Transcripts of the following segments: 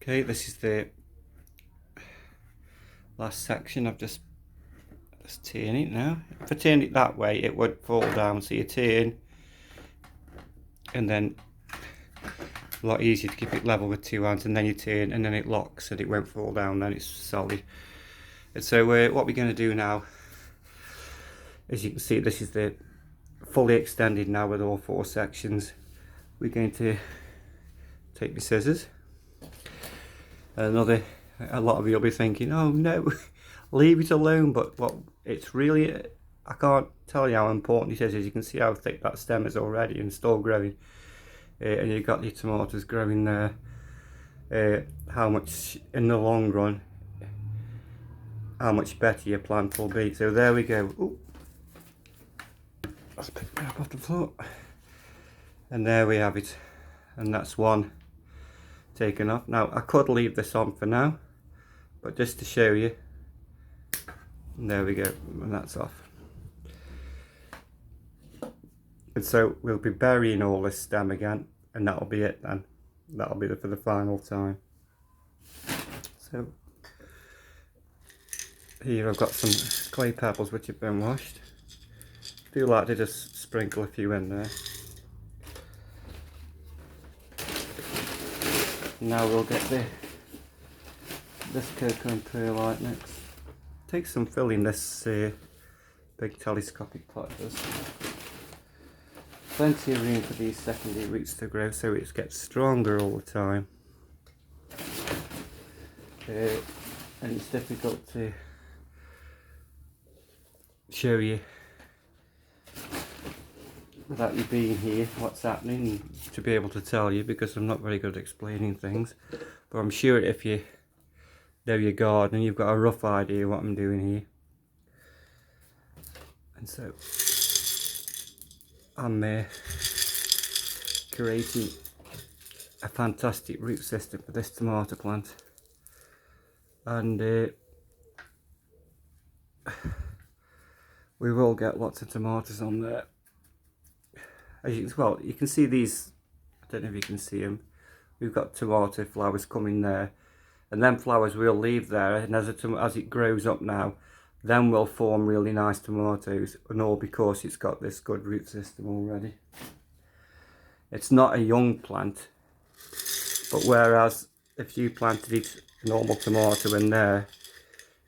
Okay, this is the last section. I've just turned it now. If I turned it that way, it would fall down. So you turn, and then a lot easier to keep it level with two hands, and then you turn, and then it locks, and it won't fall down. Then it's solid. And so what we're going to do now, as you can see, this is the fully extended now with all four sections. We're going to take the scissors. A lot of you will be thinking, oh no, leave it alone, but what it's really, I can't tell you how important it is. As you can see how thick that stem is already and still growing, and you've got your tomatoes growing there. How much in the long run, how much better your plant will be. So there we go. Ooh. Let's pick it up off the floor, and there we have it, and that's one taken off. Now I could leave this on for now, but just to show you, and there we go, and that's off. And so we'll be burying all this stem again, and that'll be it then. That'll be for the final time. So here I've got some clay pebbles which have been washed. I do like to just sprinkle a few in there. Now we'll get this cocoa and perlite next. Takes some filling, this big telescopic pot does. Plenty of room for these secondary roots to grow, so it gets stronger all the time. And it's difficult to show you without you being here what's happening, to be able to tell you, because I'm not very good at explaining things. But I'm sure if you know your garden, you've got a rough idea what I'm doing here. And so I'm creating a fantastic root system for this tomato plant, and we will get lots of tomatoes on there. As you can see these, I don't know if you can see them, we've got tomato flowers coming there, and then flowers we'll leave there, and as it grows up now, then we'll form really nice tomatoes, and all because it's got this good root system already. It's not a young plant, but whereas if you planted a normal tomato in there,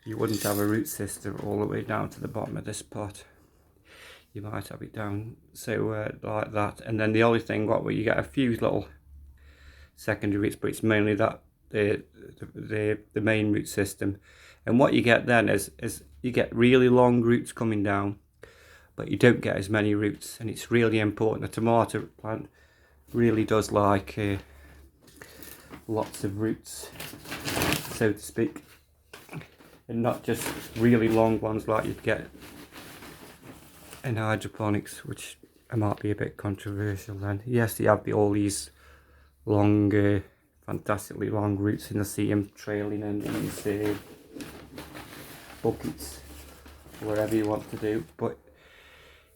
you wouldn't have a root system all the way down to the bottom of this pot. You might have it down so like that, and then the only thing where you get a few little secondary roots, but it's mainly that the main root system. And what you get then is you get really long roots coming down, but you don't get as many roots, and it's really important. A tomato plant really does like lots of roots, so to speak, and not just really long ones like you'd get in hydroponics, which might be a bit controversial then. Yes, you have all these long, fantastically long roots, and I see them trailing in these buckets, wherever you want to do, but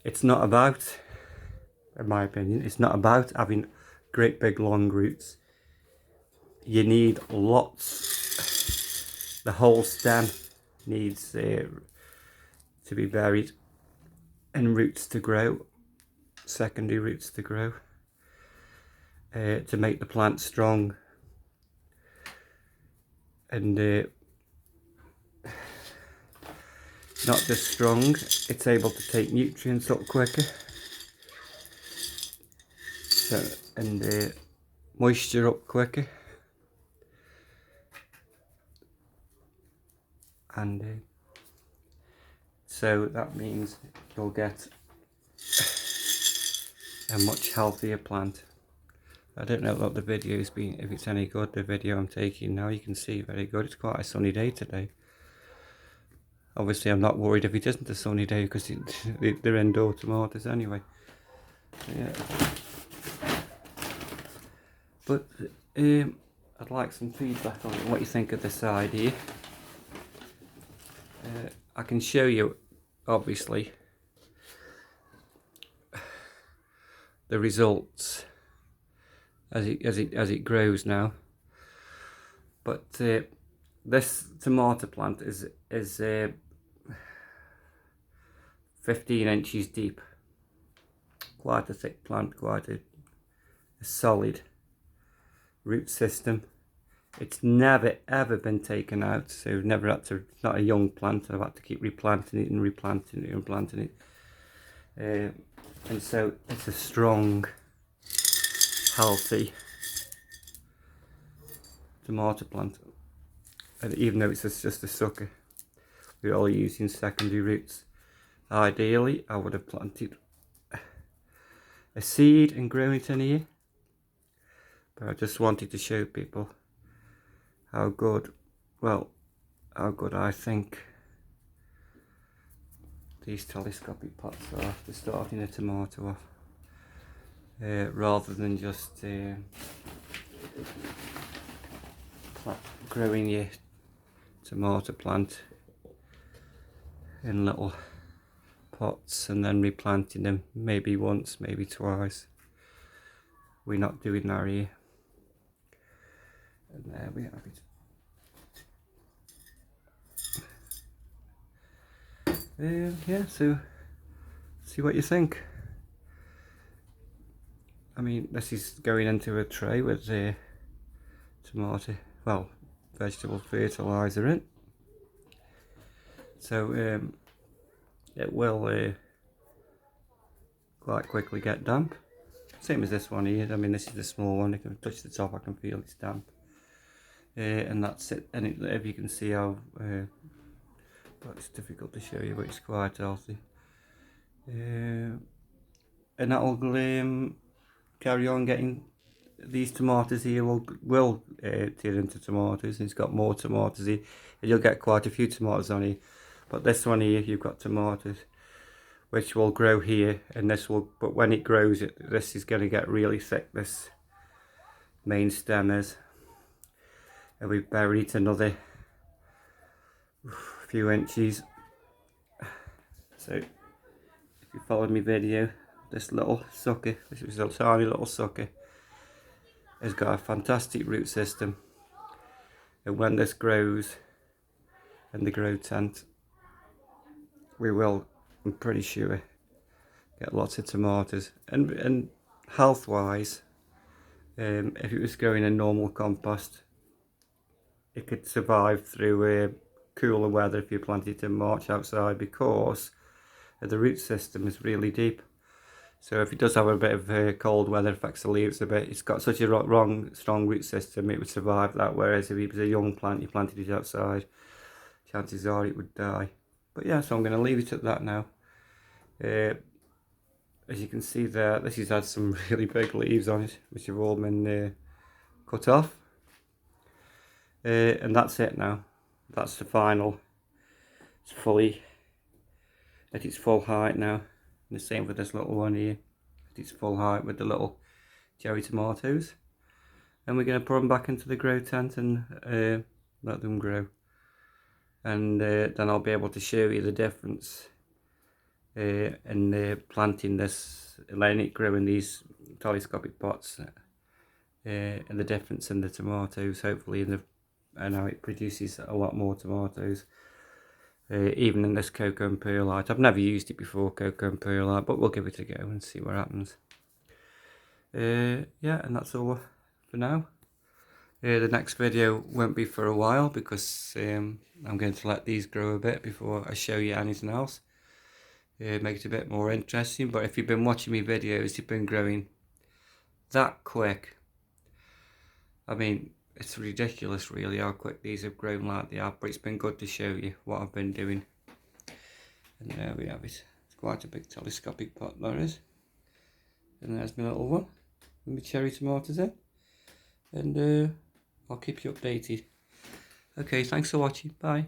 it's not about, in my opinion, it's not about having great big long roots. You need lots, the whole stem needs to be buried, and roots to grow, secondary roots to grow, to make the plant strong, and not just strong, it's able to take nutrients up quicker, so, and moisture up quicker, and so that means you'll get a much healthier plant. I don't know what the video's been, if it's any good, the video I'm taking now. You can see very good. It's quite a sunny day today. Obviously I'm not worried if it isn't a sunny day, because they're indoor tomatoes anyway. Yeah. But I'd like some feedback on what you think of this idea. I can show you, obviously, the results as it grows now. But this tomato plant is 15 inches deep. Quite a thick plant, quite a solid root system. It's never ever been taken out, so we've never had to, it's not a young plant, I've had to keep replanting it and replanting it and replanting it. And so it's a strong, healthy tomato plant. And even though it's just a sucker, we're all using secondary roots. Ideally, I would have planted a seed and grown it in here, but I just wanted to show people how good, well, how good I think these telescopic pots are for starting a tomato off, rather than just growing your tomato plant in little pots and then replanting them maybe once, maybe twice. We're not doing that here. And there we have it. Yeah, so see what you think. I mean, this is going into a tray with the tomato, well, vegetable fertilizer in. So it will quite quickly get damp. Same as this one here. I mean, this is the small one. I can touch the top, I can feel it's damp. And that's it. And if you can see how, but it's difficult to show you, but it's quite healthy. And that will carry on getting, these tomatoes here will turn into tomatoes. It's got more tomatoes here, and you'll get quite a few tomatoes on here. But this one here, you've got tomatoes which will grow here, and this will, but when it grows, this is going to get really thick, this main stem is, and we've buried another few inches. So if you followed my video, this little sucker, this is a tiny little sucker, has got a fantastic root system, and when this grows in the grow tent, we will, I'm pretty sure, get lots of tomatoes. And health wise, if it was growing in normal compost, it could survive through cooler weather if you planted it in March outside, because the root system is really deep. So if it does have a bit of cold weather, affects the leaves a bit, it's got such a strong root system, it would survive that. Whereas if it was a young plant, you planted it outside, chances are it would die. But yeah, so I'm going to leave it at that now. As you can see there, this has had some really big leaves on it, which have all been cut off. And that's it now. That's the final. It's fully at its full height now. And the same for this little one here, at its full height with the little cherry tomatoes. And we're going to put them back into the grow tent and let them grow. And then I'll be able to show you the difference in planting this, letting it grow in these telescopic pots, and the difference in the tomatoes, hopefully, and how it produces a lot more tomatoes, even in this cocoa and perlite. I've never used it before, cocoa and perlite, but we'll give it a go and see what happens. Yeah, and that's all for now. The next video won't be for a while, because I'm going to let these grow a bit before I show you anything else. Make it a bit more interesting. But if you've been watching me videos, you've been growing that quick. I mean, it's ridiculous really how quick these have grown like they have, but it's been good to show you what I've been doing. And there we have it. It's quite a big telescopic pot, there is. And there's my little one with my cherry tomatoes in. And I'll keep you updated. Okay, thanks for watching. Bye.